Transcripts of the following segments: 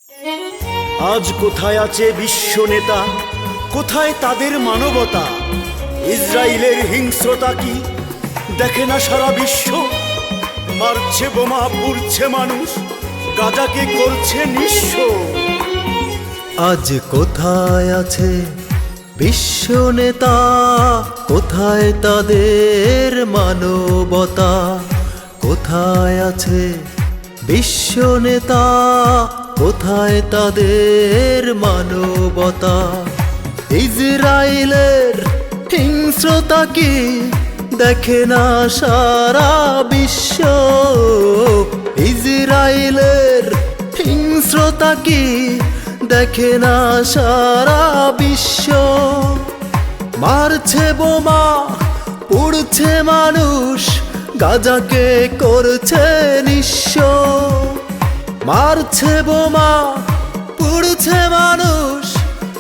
আজ কোথায় আছে বিশ্ব নেতা, কোথায় তাদের মানবতা? ইসরায়েলের হিংস্রতা কি দেখে না সারা বিশ্ব? মারছে বোমা, পুড়ছে মানুষ, গাজাকে করছে নিঃস্ব। আজ কোথায় আছে বিশ্ব নেতা, কোথায় তাদের মানবতা? কোথায় আছে বিশ্ব নেতা, কোথায় তাদের মানবতা? ইসরায়েলের হিংস্রতা কি দেখে না সারা বিশ্ব? ইসরায়েলের হিংস্রতা কি দেখে না সারা বিশ্ব? মারছে বোমা, পুড়ছে মানুষ, গাজাকে করছে নিঃস্ব। মারছে বোমা, পুড়ছে মানুষ,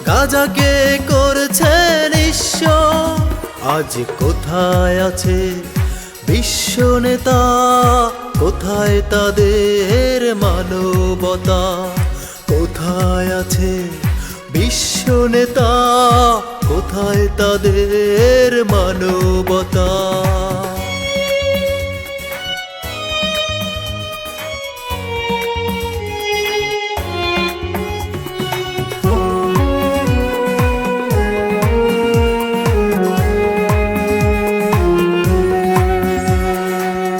গাজাকে করছে নিঃস্ব। আজ কোথায় আছে বিশ্ব নেতা, কোথায় তাদের মানবতা? কোথায় আছে বিশ্ব নেতা, কোথায় তাদের মানবতা?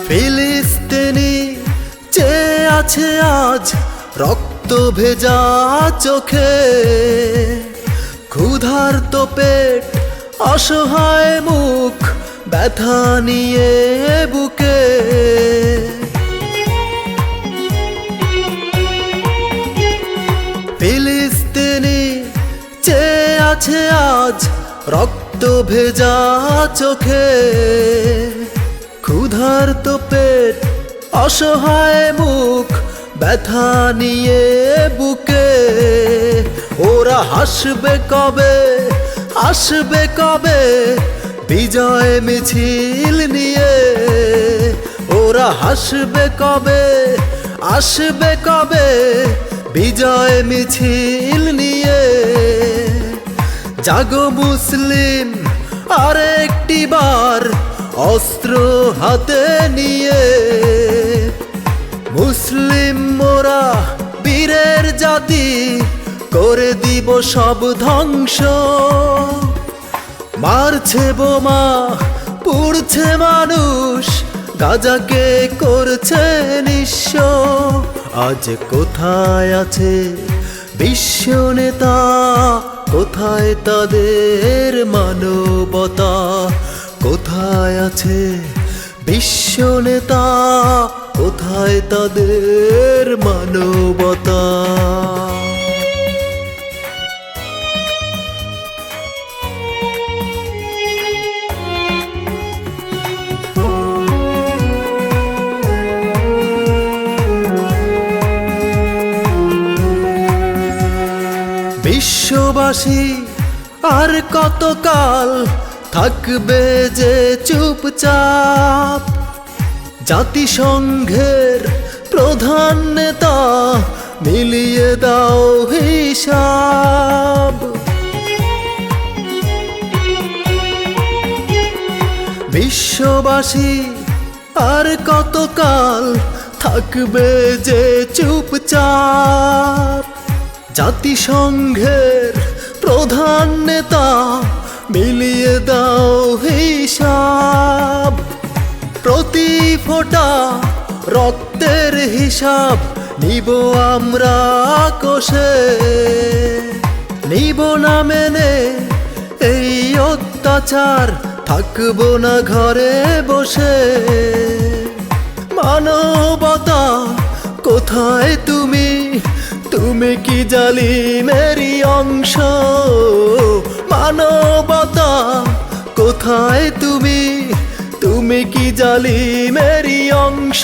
ফিলিস্তিনি চেয়ে আছে আজ রক্ত ভেজা চোখে, ক্ষুধার্ত পেট, অসহায় মুখ, ব্যথা নিয়ে বুকে। ফিলিস্তিনি চেয়ে আছে আজ রক্ত ভেজা চোখে, ক্ষুধার্ত পেট, অসহায় মুখ, ব্যথা নিয়ে বুকে। ওরা হাসবে কবে, আসবে কবে বিজয় মিছিল নিয়ে? ওরা হাসবে কবে, আসবে কবে বিজয় মিছিল নিয়ে? জাগো মুসলিম আরেকটি বার অস্ত্র হাতে নিয়ে। মুসলিম মোরা বীরের জাতি, করে দিব সব ধ্বংস। মারছে বোমা, পুড়ছে মানুষ, গাজাকে করছে নিঃস্ব। আজ কোথায় আছে বিশ্ব নেতা, কোথায় তাদের মানবতা? কোথায় আছে বিশ্ব নেতা, কোথায় তাদের মানবতা? বিশ্ববাসী আর কতকাল থাকবে যে চুপচাপ? জাতিসংঘের প্রধান নেতা, মিলিয়ে দাও হিসাব। বিশ্ববাসী আর কতকাল থাকবে যে চুপচাপ? জাতিসংঘের প্রধান নেতা, মিলিয়ে দাও হিসাব। প্রতি ফোঁটা রক্তের হিসাব নিব আমরা কোষে। নিব না মেনে এই অত্যাচার, থাকবো না ঘরে বসে। মানবতা কোথায় তুমি, তুমি কি জালিমেরই অংশ? মানবতা কোথায় তুমি, তুমি কি জালিমেরই অংশ?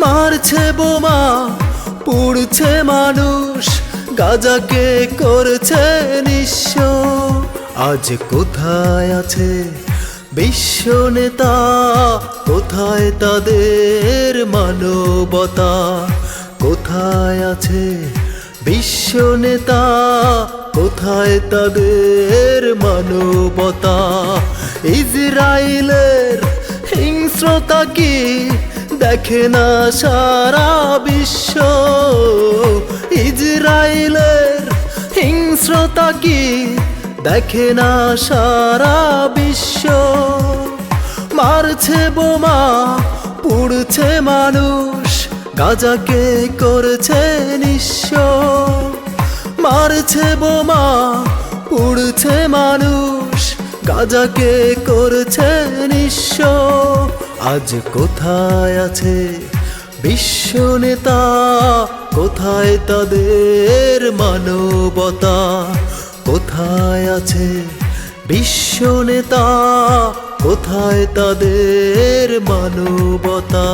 মারছে বোমা, পুড়ছে মানুষ, গাজাকে করছে নিঃস্ব। আজ কোথায় আছে বিশ্ব নেতা, কোথায় তাদের মানবতা? কোথায় আছে বিশ্ব নেতা, কোথায় তাদের মানবতা? ইসরায়েলের হিংস্রতা কি দেখে না সারা বিশ্ব? ইসরায়েলের হিংস্রতা কি দেখে না সারা বিশ্ব? মারছে বোমা, পুড়ছে মানুষ, গাজাকে করেছে নিঃস্ব। মারছে বোমা, পুড়ছে মানুষ, গাজাকে করেছে নিঃস্ব। আজ কোথায় আছে বিশ্ব নেতা, কোথায় তাদের মানবতা? কোথায় আছে বিশ্ব নেতা, কোথায় তাদের মানবতা?